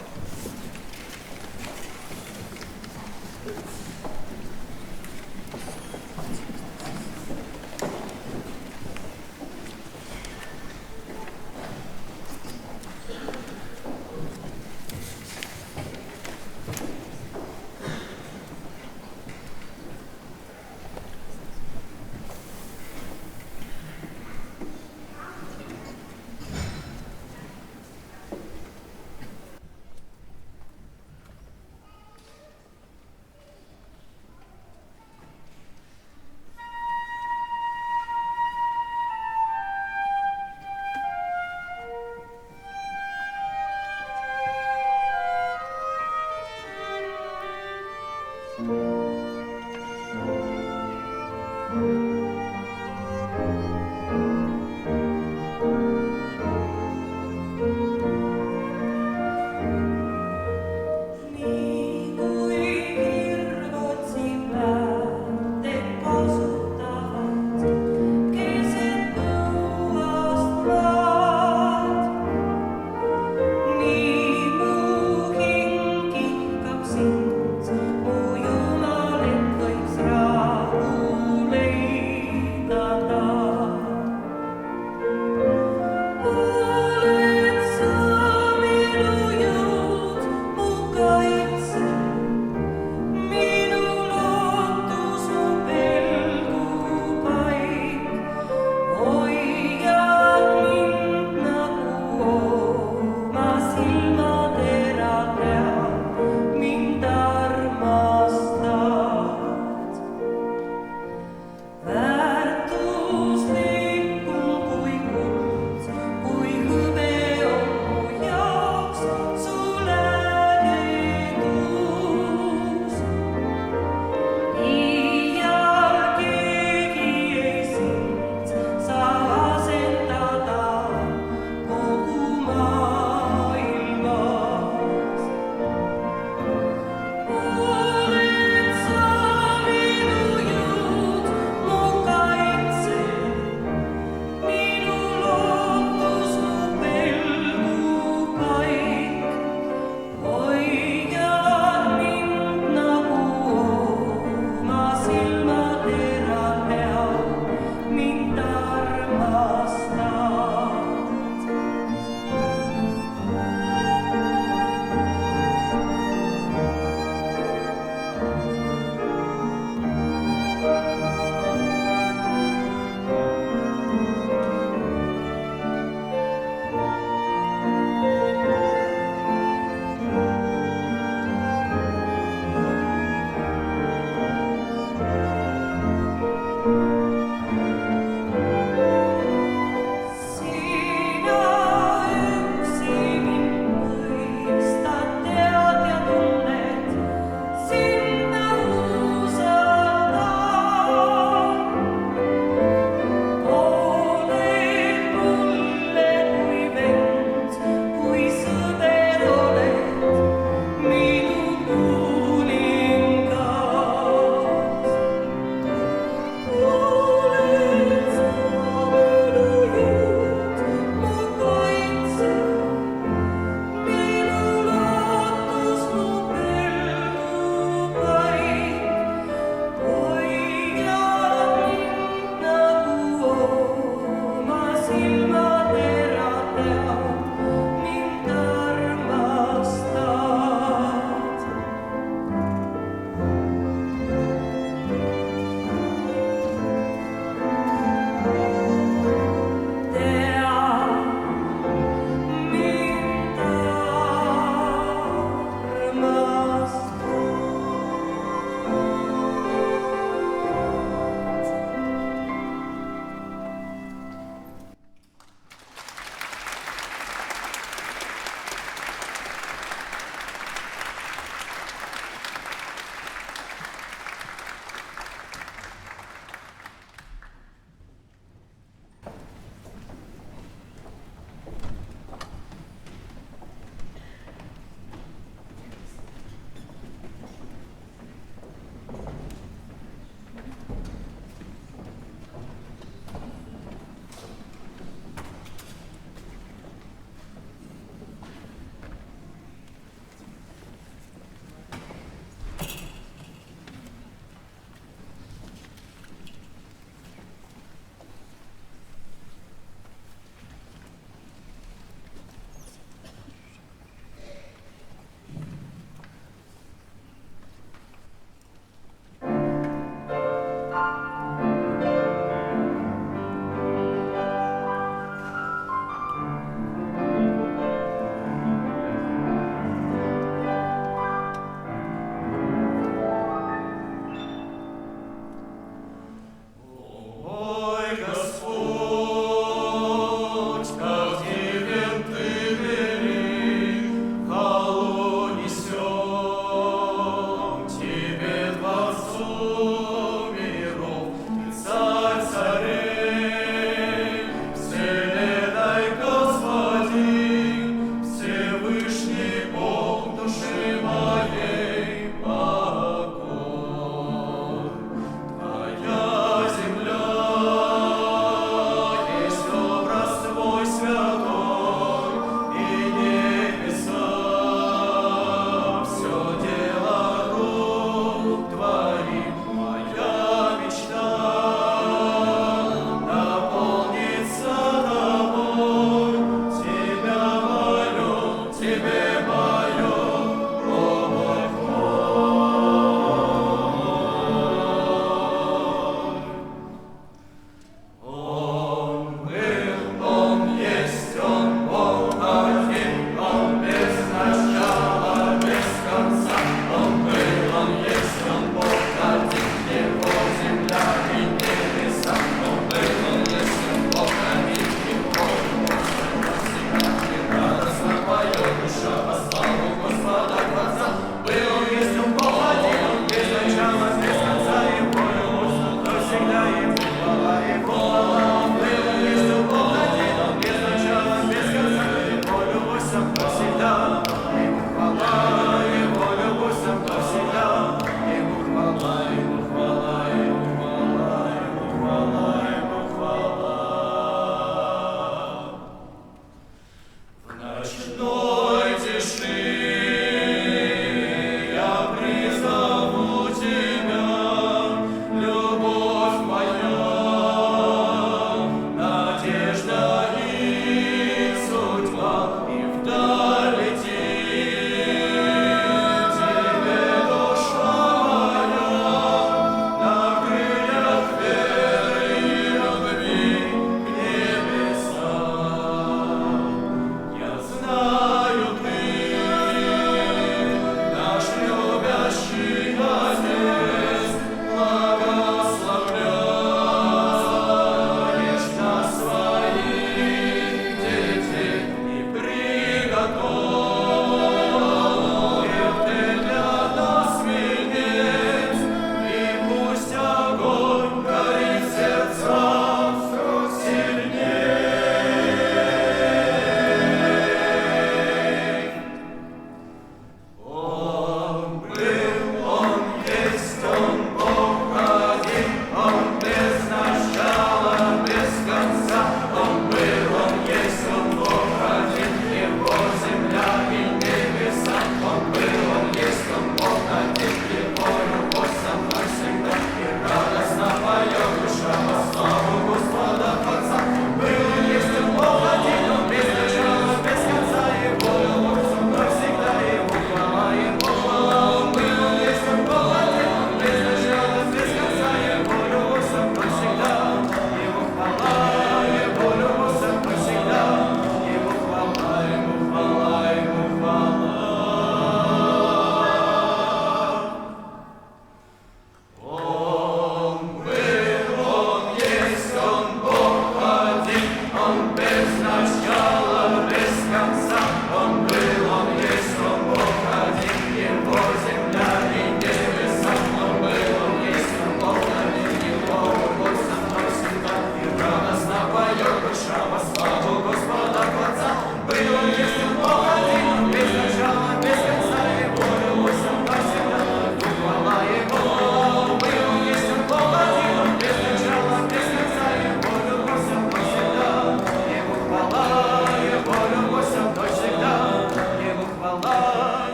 S3: Mu Jumal, et võiks rahu leida.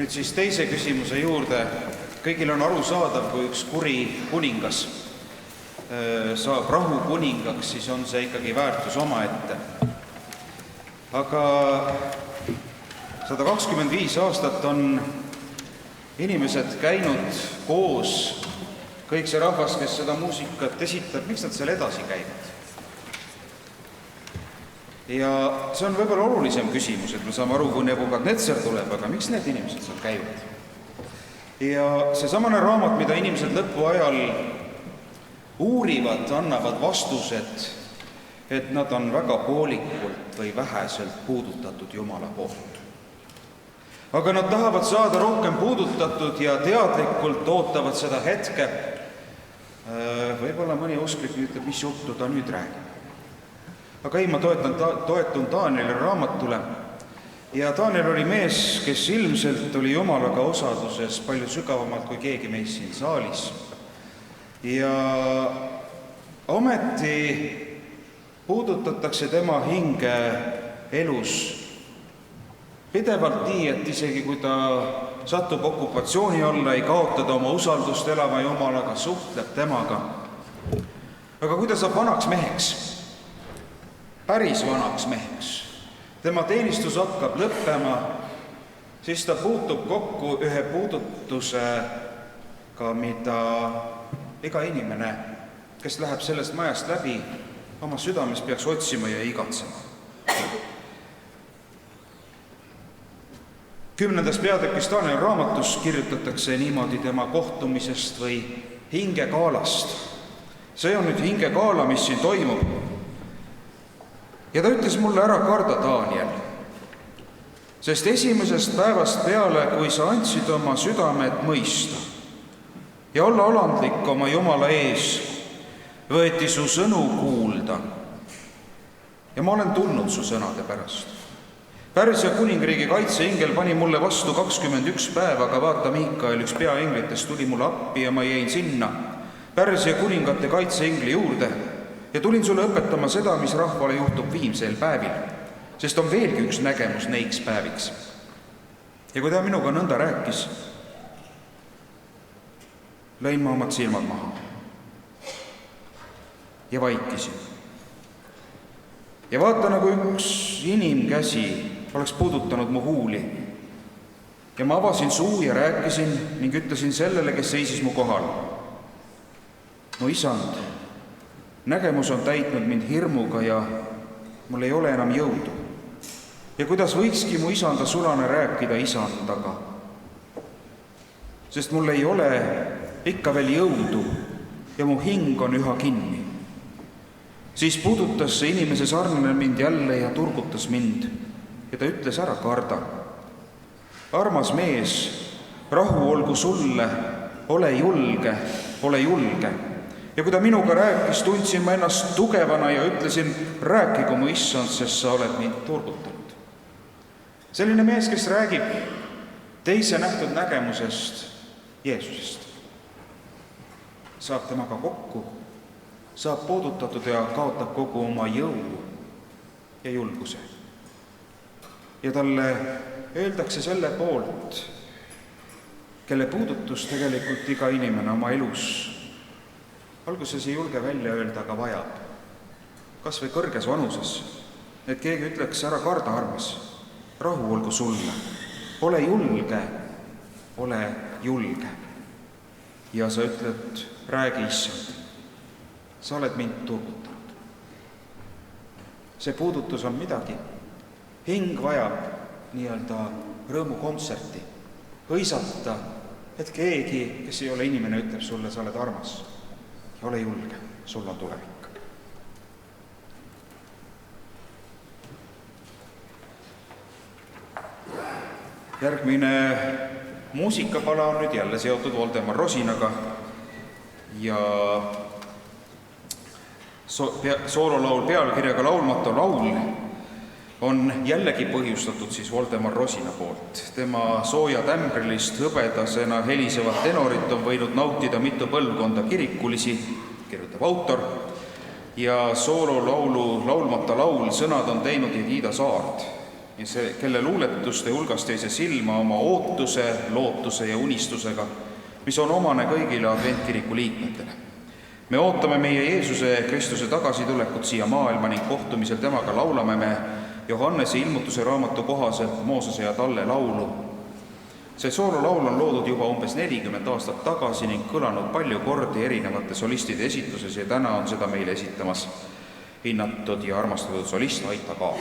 S1: nüüd siis teise küsimuse juurde. Kõigil on arusaadav, kui üks kuri kuningas saab rahukuningaks, siis on see ikkagi väärtus omaette. Aga 125 aastat on inimesed käinud koos, kõik see rahvas, kes seda muusikat esitab, miks nad seal edasi käivad? Ja see on võib-olla olulisem küsimus, et me saame aru, kui Nebukadnetsar tuleb, aga miks need inimesed seal käivad? Ja see samane raamat, mida inimesed lõpu ajal uurivad, annavad vastused, et nad on väga poolikult või väheselt puudutatud Jumala poolt. Aga nad tahavad saada rohkem puudutatud ja teadlikult ootavad seda hetke. Võib-olla mõni usklik ütleb, mis juttu ta nüüd räägib. Aga ei, ma toetun Danieli raamatule. Ja Daniel oli mees, kes ilmselt oli Jumalaga osaduses palju sügavamalt kui keegi meist siin saalis. Ja ometi puudutatakse tema hinge elus pidevalt nii, et isegi kui ta satub okupatsiooni alla, ei kaotada oma usaldust elama Jumalaga, suhtleb temaga. Aga kui ta saab vanaks meheks, päris vanaks meheks, tema teenistus hakkab lõppema, siis ta puutub kokku ühe puudutusega, mida iga inimene, kes läheb sellest majast läbi, oma südames peaks otsima ja igatsema. 10. peatükis Danieli raamatus kirjutatakse niimoodi tema kohtumisest või hingekaalast. See on nüüd hingekaala, mis siin toimub. Ja ta ütles mulle, ära karda, Daniel, sest esimesest päevast peale, kui sa andsid oma südamet mõista ja olla alandlik oma Jumala ees, võeti su sõnu kuulda. Ja ma olen tulnud su sõnade pärast. Pärsia kuningriigi kaitseingel pani mulle vastu 21 päeva, aga vaata, Miikael, üks peainglitest, tuli mulle appi ja ma jäin sinna Pärsia kuningate kaitseingli juurde ja tulin sulle õpetama seda, mis rahvale juhtub viimsel päevil, sest on veelgi üks nägemus neiks päeviks. Ja kui ta minuga nõnda rääkis, lõin ma omad silmad maha ja vaikisin. Ja vaata, nagu üks inimkäsi oleks puudutanud mu huuli. Ja ma avasin suu ja rääkisin ning ütlesin sellele, kes seisis mu kohal. Mu isand, nägemus on täitnud mind hirmuga ja mul ei ole enam jõudu. Ja kuidas võikski mu isanda sulane rääkida isandaga? Sest mul ei ole ikka veel jõudu ja mu hing on üha kinni. Siis puudutas see inimese sarnane mind jälle ja turgutas mind. Ja ta ütles, ära karda. Armas mees, rahu olgu sulle, ole julge, ole julge. Ja kui ta minuga rääkis, tundsin ma ennast tugevana ja ütlesin, rääkigu mu issand, sest sa oled mind turgutanud. Selline mees, kes räägib teise nähtud nägemusest Jeesusest, saab temaga kokku, saab puudutatud ja kaotab kogu oma jõu ja julguse. Ja talle öeldakse selle poolt, kelle puudutus tegelikult iga inimene oma elus alguses ei julge välja öelda, aga vajab. Kas või kõrges vanuses, et keegi ütleks, ära karda, armas, rahu olgu sulle, ole julge, ole julge. Ja sa ütled, räägi issand, sa oled mind turgutanud. See puudutus on midagi. Hing vajab nii-öelda rõõmukontserti, hõisata, et keegi, kes ei ole inimene, ütleb sulle, sa oled armas ja ole julge, sul on tulevik. Järgmine muusikapala on nüüd jälle seotud Voldemar Rosinaga ja soololaul pealkirjaga Laulmatu laul on jällegi põhjustatud siis Voldemar Rosina poolt. Tema sooja tämbrilist hõbedasena helisevat tenorit on võinud nautida mitu põlvkonda kirikulisi, kirjutab autor, ja soololaulu Laulmata laul sõnad on teinud Edita Saart. ja kelle luuletuste hulgast jäi see silma oma ootuse, lootuse ja unistusega, mis on omane kõigile adventkiriku liikmetele. Me ootame meie Jeesuse Kristuse tagasitulekut siia maailma ning kohtumisel temaga laulame me Johannese ilmutuse raamatu kohaselt Moosese ja Talle laulu. See soololaul on loodud juba umbes 40 aastat tagasi ning kõlanud palju kordi erinevate solistide esituses ja täna on seda meile esitamas hinnatud ja armastatud solist Aita Kaal.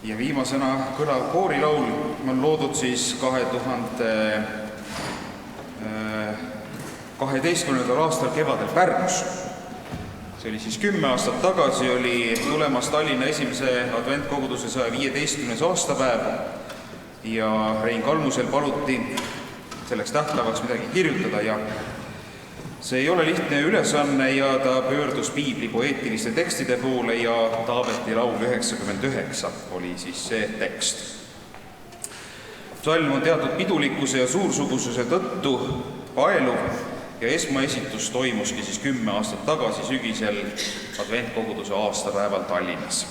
S1: Ja viimasena kõlav koorilaul on loodud siis 2012. aastal kevadel Pärnus. See oli siis 10 aastat tagasi, oli tulemas Tallinna esimese adventkoguduse 115. aastapäev ja Rein Kalmusel paluti selleks tähtpäevaks midagi kirjutada ja see ei ole lihtne ülesanne ja ta pöördus piibli poeetiliste tekstide poole ja Taabeti laul 99 oli siis see tekst. Psalm on teatud pidulikkuse ja suursugususe tõttu paeluv ja esmaesitus toimuski siis 10 aastat tagasi sügisel adventkoguduse aastapäeval Tallinnas.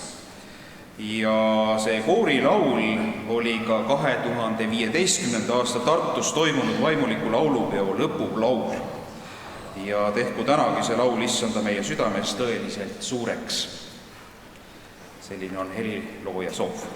S1: Ja see koorilaul oli ka 2015. aasta Tartus toimunud vaimuliku laulupeo lõpulaul. Ja tehku tänagi see laul issanda meie südames tõeliselt suureks. Selline on helilooja soov.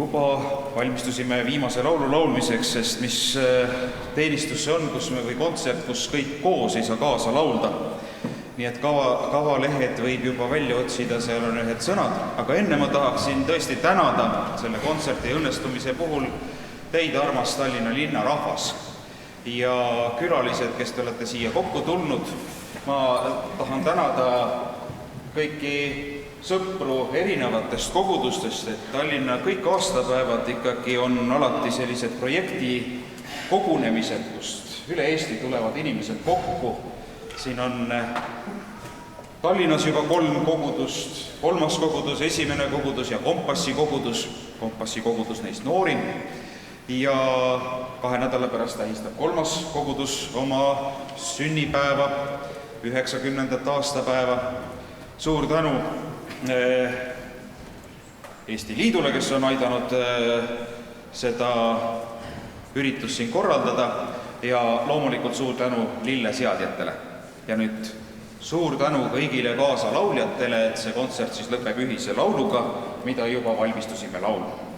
S1: juba valmistusime viimase laulu laulmiseks, sest mis teenistus see on, või kontsert, kus kõik koos ei saa kaasa laulda. Nii et kavalehed võib juba välja otsida, seal on ühed sõnad, aga enne ma tahaksin tõesti tänada selle kontserti õnnestumise puhul teid, armas Tallinna linna rahvas ja külalised, kes te olete siia kokku tulnud. Ma tahan tänada kõiki sõpru erinevatest kogudustest, et Tallinna kõik aastapäevad ikkagi on alati sellised projekti kogunemised, kust üle Eesti tulevad inimesed kokku. Siin on Tallinnas juba 3 kogudust, 3. kogudus, 1. kogudus ja Kompassi kogudus neist noorim. Ja 2 nädala pärast tähistab 3. kogudus oma sünnipäeva, 90. aastapäeva. Suur tänu Eesti Liidule, kes on aidanud seda üritust siin korraldada ja loomulikult suur tänu lilleseadjatele. Ja nüüd suur tänu kõigile kaasa lauljatele, et see kontsert siis lõpeb ühise lauluga, mida juba valmistusime laulma.